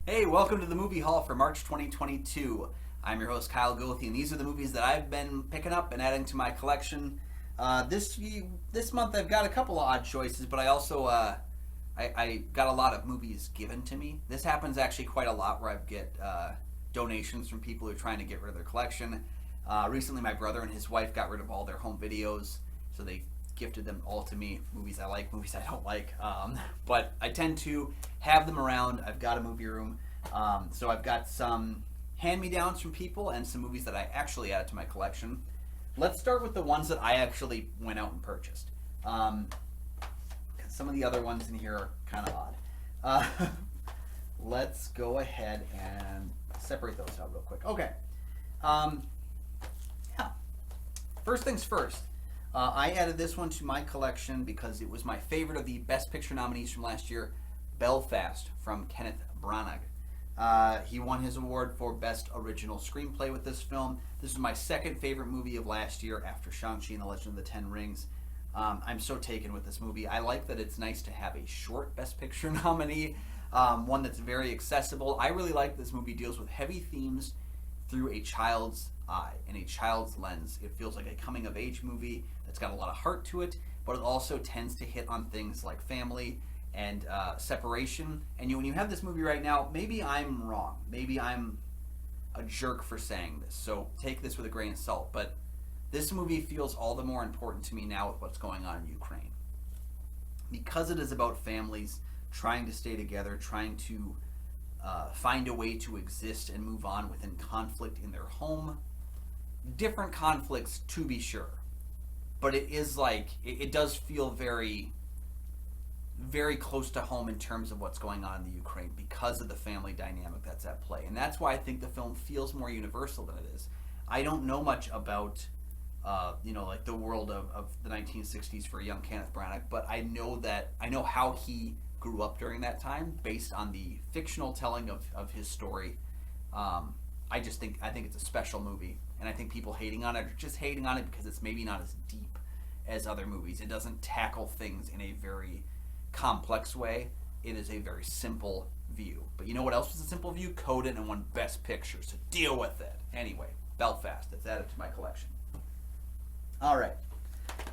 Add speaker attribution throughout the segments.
Speaker 1: Hey, welcome to the Movie Hall for March 2022. I'm your host, Kyle Goethe, and these are the movies that I've been picking up and adding to my collection. This month I've got a couple of odd choices, but I also I got a lot of movies given to me. This happens actually quite a lot where I get donations from people who are trying to get rid of their collection. Recently, my brother and his wife got rid of all their home videos, so they gifted them all to me. Movies I like, movies I don't like. But I tend to have them around. I've got a movie room. So I've got some hand-me-downs from people and some movies that I actually added to my collection. Let's start with the ones that I actually went out and purchased. 'Cause some of the other ones in here are kind of odd. Let's go ahead and separate those out real quick. Okay. Yeah. First things first. I added this one to my collection because it was my favorite of the Best Picture nominees from last year, Belfast from Kenneth Branagh. He won his award for Best Original Screenplay with this film. This is my second favorite movie of last year after Shang-Chi and the Legend of the Ten Rings. I'm so taken with this movie. I like that it's nice to have a short Best Picture nominee, one that's very accessible. I really like this movie deals with heavy themes through a child's eye and a child's lens. It feels like a coming of age movie that's got a lot of heart to it, but it also tends to hit on things like family and separation. And when you have this movie right now, maybe I'm wrong. Maybe I'm a jerk for saying this. So take this with a grain of salt. But this movie feels all the more important to me now with what's going on in Ukraine. Because it is about families trying to stay together, trying to find a way to exist and move on within conflict in their home. Different conflicts, to be sure. But it is like, it does feel very, very close to home in terms of what's going on in the Ukraine because of the family dynamic that's at play. And that's why I think the film feels more universal than it is. I don't know much about, like the world of the 1960s for a young Kenneth Branagh, but I know how he grew up during that time based on the fictional telling of his story. I think it's a special movie, and I think people hating on it are just hating on it because it's maybe not as deep as other movies. It doesn't tackle things in a very complex way. It is a very simple view. But you know what else was a simple view? Coda and won Best Picture, so deal with it. Anyway, Belfast. That's added to my collection. All right.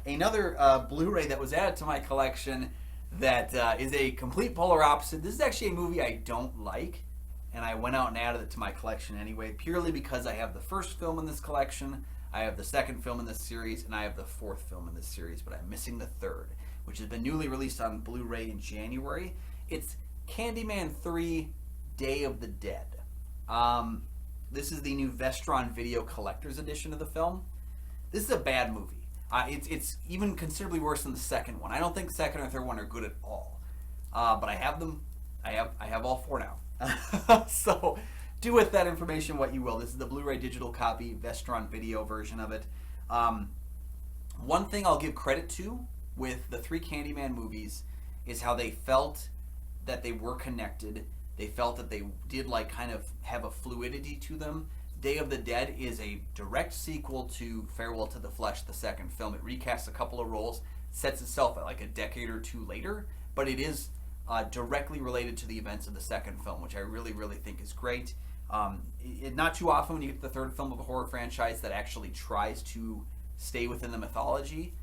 Speaker 1: Another Blu-ray that was added to my collection that is a complete polar opposite. This is actually a movie I don't like, and I went out and added it to my collection anyway, purely because I have the first film in this collection, I have the second film in this series, and I have the fourth film in this series, but I'm missing the third, which has been newly released on Blu-ray in January. It's Candyman 3 Day of the Dead. This is the new Vestron Video Collector's Edition of the film. This is a bad movie. It's even considerably worse than the second one. I don't think the second or third one are good at all. But I have them. I have all four now. So do with that information what you will. This is the Blu-ray digital copy, Vestron video version of it. One thing I'll give credit to with the three Candyman movies is how they felt that they were connected. They felt that they did kind of have a fluidity to them. Day of the Dead is a direct sequel to Farewell to the Flesh, the second film. It recasts a couple of roles, sets itself at a decade or two later, but it is directly related to the events of the second film, which I really, really think is great. Not too often when you get to the third film of a horror franchise that actually tries to stay within the mythology.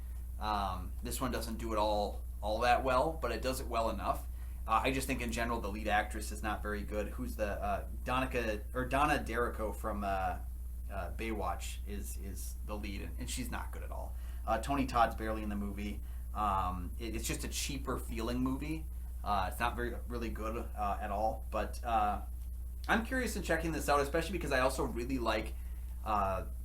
Speaker 1: This one doesn't do it all that well, but it does it well enough. I just think in general the lead actress is not very good. Who's the Donna Derrico from Baywatch is the lead, and she's not good at all. Tony Todd's barely in the movie. It's just a cheaper feeling movie. It's not really good at all. But I'm curious in checking this out, especially because I also really like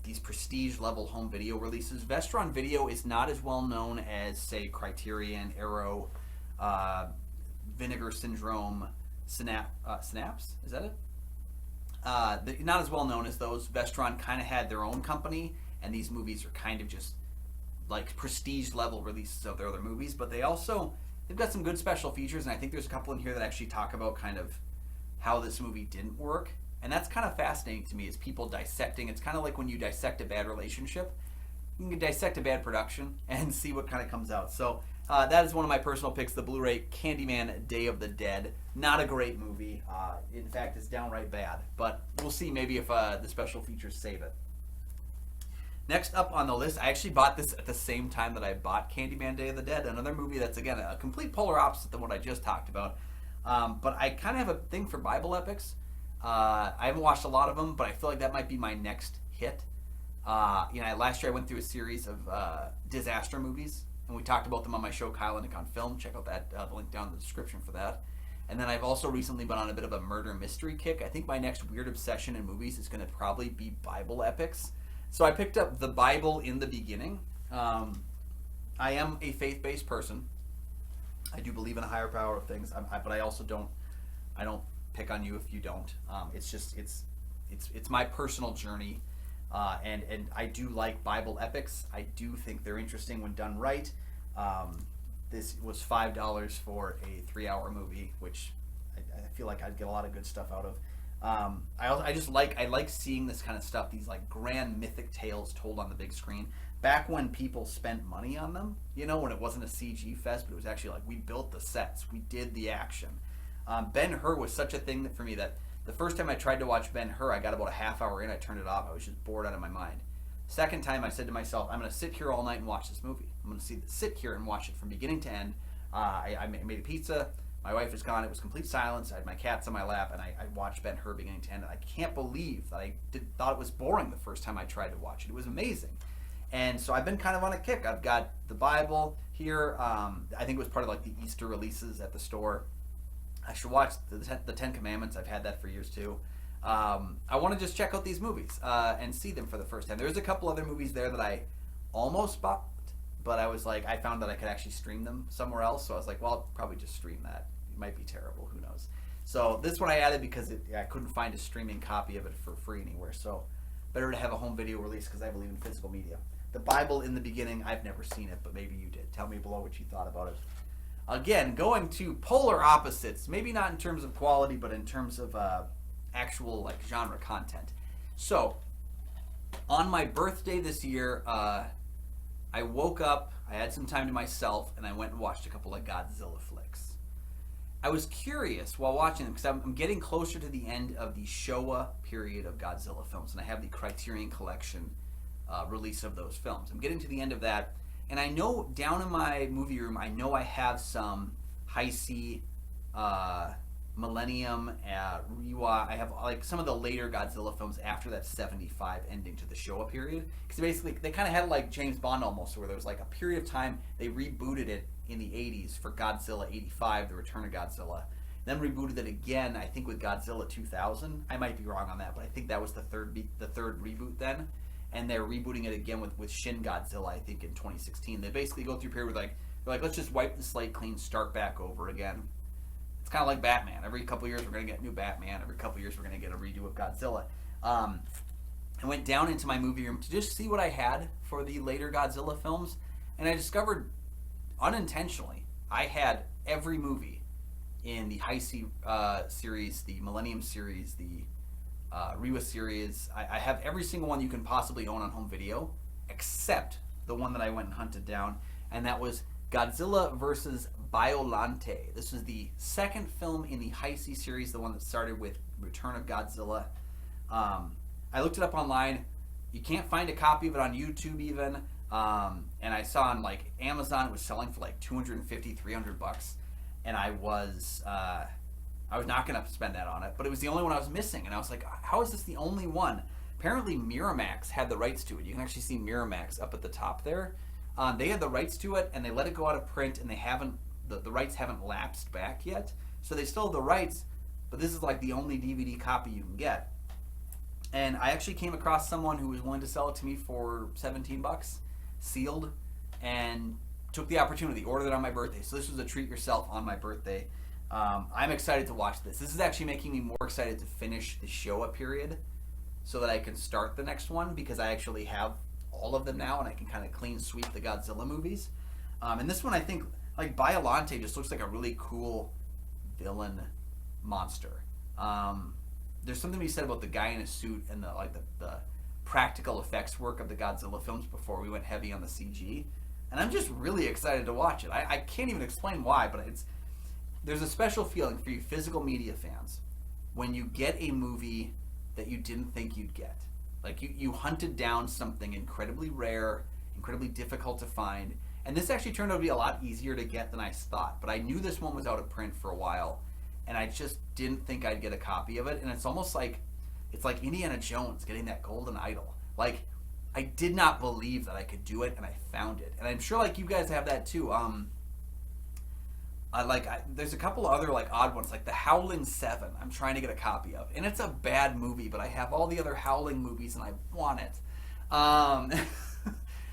Speaker 1: these prestige level home video releases. Vestron Video is not as well known as, say, Criterion, Arrow, Vinegar Syndrome, Synapse, is that it? Not as well known as those. Vestron kind of had their own company, and these movies are kind of just like prestige level releases of their other movies, but they've got some good special features, and I think there's a couple in here that actually talk about kind of how this movie didn't work, and that's kind of fascinating to me, is people dissecting. It's kind of like when you dissect a bad relationship. You can dissect a bad production and see what kind of comes out. So That is one of my personal picks, the Blu-ray Candyman Day of the Dead. Not a great movie. In fact, it's downright bad. But we'll see maybe if the special features save it. Next up on the list, I actually bought this at the same time that I bought Candyman Day of the Dead, another movie that's, again, a complete polar opposite than what I just talked about. But I kind of have a thing for Bible epics. I haven't watched a lot of them, but I feel like that might be my next hit. Last year I went through a series of disaster movies, and we talked about them on my show, Kyle and Nick on Film. Check out that the link down in the description for that. And then I've also recently been on a bit of a murder mystery kick. I think my next weird obsession in movies is going to probably be Bible epics. So I picked up The Bible in the Beginning. I am a faith-based person. I do believe in a higher power of things, but I also don't. I don't pick on you if you don't. It's my personal journey, and I do like Bible epics. I do think they're interesting when done right. This was $5 for a 3-hour movie, which I feel like I'd get a lot of good stuff out of. I like seeing this kind of stuff, these like grand mythic tales told on the big screen. Back when people spent money on them, when it wasn't a CG fest, but it was actually like we built the sets, we did the action. Ben-Hur was such a thing for me that the first time I tried to watch Ben-Hur, I got about a half hour in, I turned it off. I was just bored out of my mind. Second time, I said to myself, I'm going to sit here all night and watch this movie. I'm going to sit here and watch it from beginning to end. I made a pizza. My wife was gone. It was complete silence. I had my cats on my lap, and I watched Ben-Hur beginning to end. And I can't believe that I thought it was boring the first time I tried to watch it. It was amazing. And so I've been kind of on a kick. I've got the Bible here. I think it was part of like the Easter releases at the store. I should watch the Ten Commandments. I've had that for years too. I want to just check out these movies and see them for the first time. There's a couple other movies there that I almost bought, but I was like, I found that I could actually stream them somewhere else. So I was like, well, I'll probably just stream that. It might be terrible. Who knows? So this one I added because I couldn't find a streaming copy of it for free anywhere. So better to have a home video release because I believe in physical media. The Bible in the Beginning, I've never seen it, but maybe you did. Tell me below what you thought about it. Again, going to polar opposites, maybe not in terms of quality, but in terms of actual like genre content. So, on my birthday this year, I woke up, I had some time to myself, and I went and watched a couple of Godzilla flicks. I was curious while watching them because I'm getting closer to the end of the Showa period of Godzilla films, and I have the Criterion Collection release of those films. I'm getting to the end of that, and I know down in my movie room, I know I have some Heisei, Millennium, Reiwa. I have like some of the later Godzilla films after that 75 ending to the Showa period. Because basically, they kind of had like James Bond almost, where there was like a period of time they rebooted it in the 80s for Godzilla 85, The Return of Godzilla. Then rebooted it again, I think, with Godzilla 2000. I might be wrong on that, but I think that was the third reboot then. And they're rebooting it again with Shin Godzilla, I think, in 2016. They basically go through a period where they're like, let's just wipe the slate clean, start back over again. It's kind of like Batman. Every couple of years we're going to get new Batman. Every couple of years we're going to get a redo of Godzilla. I went down into my movie room to just see what I had for the later Godzilla films, and I discovered, unintentionally, I had every movie in the Heisei series, the Millennium series, the Reiwa series. I have every single one you can possibly own on home video, except the one that I went and hunted down, and that was Godzilla vs. Biollante. This was the second film in the Heisei series, the one that started with Return of Godzilla. I looked it up online. You can't find a copy of it on YouTube even. And I saw on like Amazon it was selling for like $250, $300, and I was not gonna spend that on it. But it was the only one I was missing, and I was like, how is this the only one? Apparently Miramax had the rights to it. You can actually see Miramax up at the top there. They had the rights to it, and they let it go out of print, and they haven't. The rights haven't lapsed back yet, so they still have the rights. But this is like the only DVD copy you can get. And I actually came across someone who was willing to sell it to me for $17, sealed, and took the opportunity, ordered it on my birthday. So this was a treat yourself on my birthday. I'm excited to watch this. This is actually making me more excited to finish the Showa period so that I can start the next one, because I actually have all of them now and I can kind of clean sweep the Godzilla movies. And this one, I think, like, Biollante just looks like a really cool villain monster. There's something to be said about the guy in a suit and the practical effects work of the Godzilla films before we went heavy on the CG. and I'm just really excited to watch it. I can't even explain why, but there's a special feeling for you physical media fans when you get a movie that you didn't think you'd get. Like you hunted down something incredibly rare, incredibly difficult to find, and this actually turned out to be a lot easier to get than I thought. But I knew this one was out of print for a while, and I just didn't think I'd get a copy of it. And it's almost like it's like Indiana Jones getting that golden idol. Like I did not believe that I could do it, and I found it. And I'm sure like you guys have that too. There's a couple other like odd ones, like The Howling 7. I'm trying to get a copy of, and it's a bad movie, but I have all the other Howling movies, and I want it.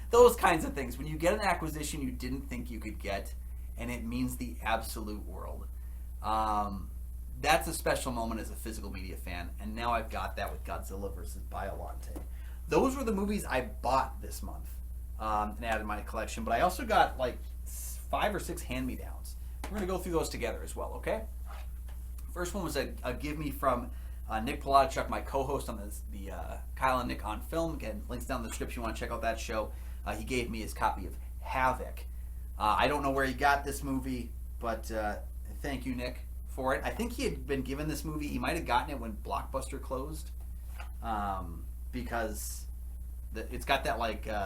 Speaker 1: Those kinds of things. When you get an acquisition you didn't think you could get, and it means the absolute world. That's a special moment as a physical media fan, and now I've got that with Godzilla versus Biollante. Those were the movies I bought this month and added to my collection, but I also got like 5 or 6 hand-me-downs. We're going to go through those together as well, okay? First one was a give me from Nick Polachuk, my co-host on the Kyle and Nick on Film. Again, links down in the description if you want to check out that show. He gave me his copy of Havoc. I don't know where he got this movie, but thank you, Nick, for it. I think he had been given this movie. He might have gotten it when Blockbuster closed, because it's got that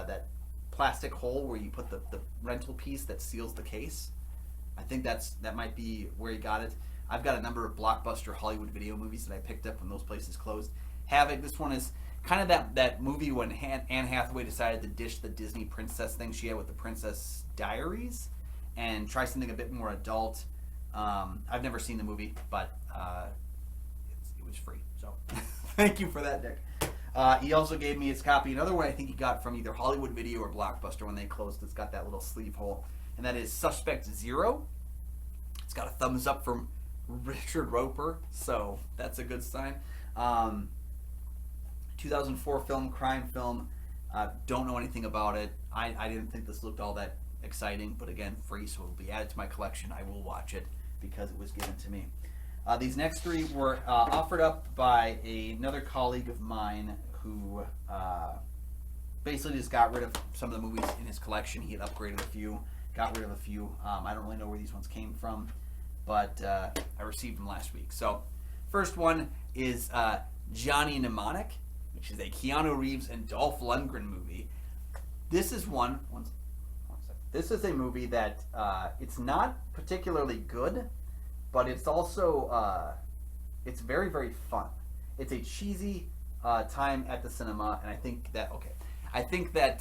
Speaker 1: that plastic hole where you put the rental piece that seals the case. I think that might be where he got it. I've got a number of Blockbuster Hollywood video movies that I picked up when those places closed. Havoc, this one is kind of that movie when Anne Hathaway decided to ditch the Disney princess thing she had with the Princess Diaries and try something a bit more adult. I've never seen the movie, but it was free. So thank you for that, Nick. He also gave me his copy. Another one I think he got from either Hollywood Video or Blockbuster when they closed. It's got that little sleeve hole. And that is Suspect Zero. It's got a thumbs up from Richard Roper, so that's a good sign. 2004 film, crime film. Don't know anything about it. I didn't think this looked all that exciting, but again, free, so it will be added to my collection. I will watch it because it was given to me. These next 3 were offered up by another colleague of mine who basically just got rid of some of the movies in his collection. He had upgraded a few. Got rid of a few. I don't really know where these ones came from, but I received them last week. So, first one is Johnny Mnemonic, which is a Keanu Reeves and Dolph Lundgren movie. This is one second. This is a movie that it's not particularly good, but it's also it's very, very fun. It's a cheesy time at the cinema, and I think that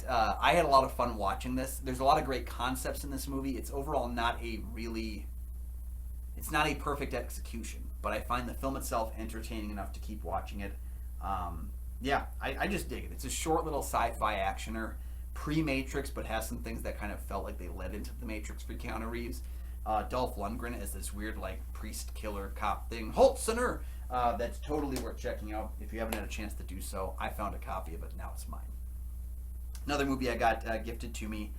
Speaker 1: I had a lot of fun watching this. There's a lot of great concepts in this movie. It's overall it's not a perfect execution, but I find the film itself entertaining enough to keep watching it. I just dig it. It's a short little sci-fi actioner, pre-Matrix, but has some things that kind of felt like they led into the Matrix for Keanu Reeves. Dolph Lundgren as this weird priest killer cop thing. Holtzener! That's totally worth checking out. If you haven't had a chance to do so, I found a copy of it. Now it's mine. Another movie I got gifted to me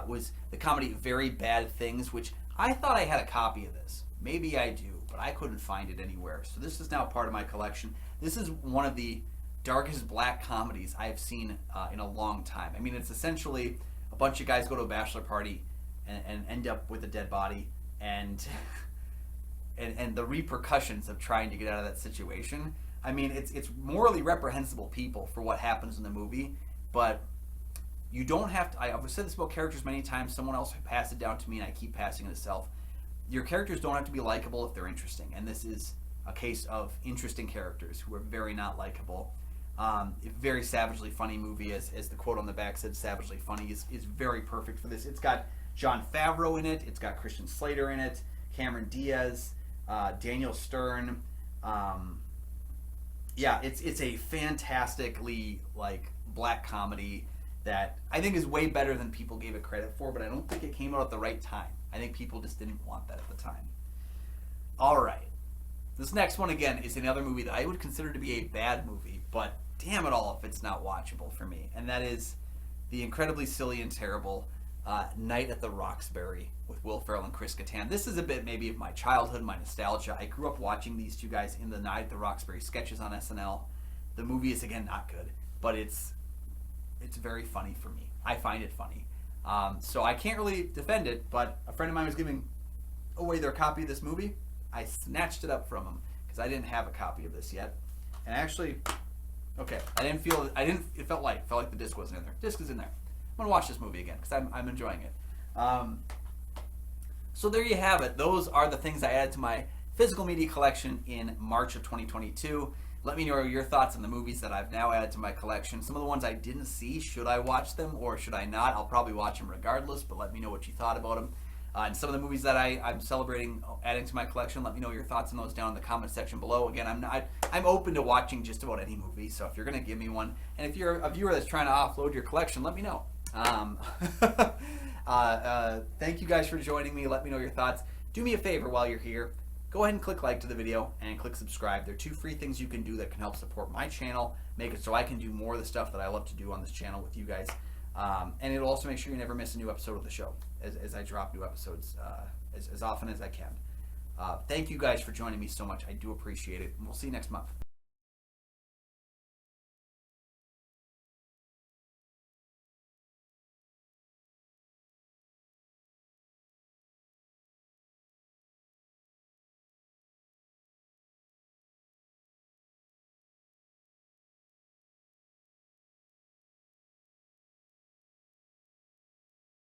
Speaker 1: was the comedy Very Bad Things, which I thought I had a copy of this. Maybe I do, but I couldn't find it anywhere. So this is now part of my collection. This is one of the darkest black comedies I have seen in a long time. I mean, it's essentially a bunch of guys go to a bachelor party and end up with a dead body, and the repercussions of trying to get out of that situation. I mean, it's morally reprehensible people for what happens in the movie, but you don't have to. I've said this about characters many times. Someone else passed it down to me, and I keep passing it to self. Your characters don't have to be likable if they're interesting, and this is a case of interesting characters who are very not likable. A very savagely funny movie, as the quote on the back said, savagely funny is very perfect for this. It's got Jon Favreau in it. It's got Christian Slater in it, Cameron Diaz, Daniel Stern. It's a fantastically black comedy that I think is way better than people gave it credit for, but I don't think it came out at the right time. I think people just didn't want that at the time. All right. This next one, again, is another movie that I would consider to be a bad movie, but damn it all if it's not watchable for me. And that is the incredibly silly and terrible Night at the Roxbury with Will Ferrell and Chris Kattan. This is a bit maybe of my childhood, my nostalgia. I grew up watching these two guys in the Night at the Roxbury sketches on SNL. The movie is, again, not good, but it's very funny for me. I find it funny. So I can't really defend it, but a friend of mine was giving away their copy of this movie. I snatched it up from him because I didn't have a copy of this yet. And actually, okay, it felt like the disc wasn't in there. Disc is in there. I'm going to watch this movie again because I'm enjoying it. So there you have it. Those are the things I added to my physical media collection in March of 2022. Let me know your thoughts on the movies that I've now added to my collection. Some of the ones I didn't see, should I watch them or should I not? I'll probably watch them regardless, but let me know what you thought about them. And some of the movies that I'm celebrating adding to my collection, let me know your thoughts on those down in the comment section below. Again, I'm open to watching just about any movie, so if you're going to give me one, and if you're a viewer that's trying to offload your collection, let me know. Thank you guys for joining me. Let me know your thoughts. Do me a favor while you're here. Go ahead and click like to the video and click subscribe. They're 2 free things you can do that can help support my channel, make it so I can do more of the stuff that I love to do on this channel with you guys. And it'll also make sure you never miss a new episode of the show as I drop new episodes as often as I can. Thank you guys for joining me so much. I do appreciate it. And we'll see you next month.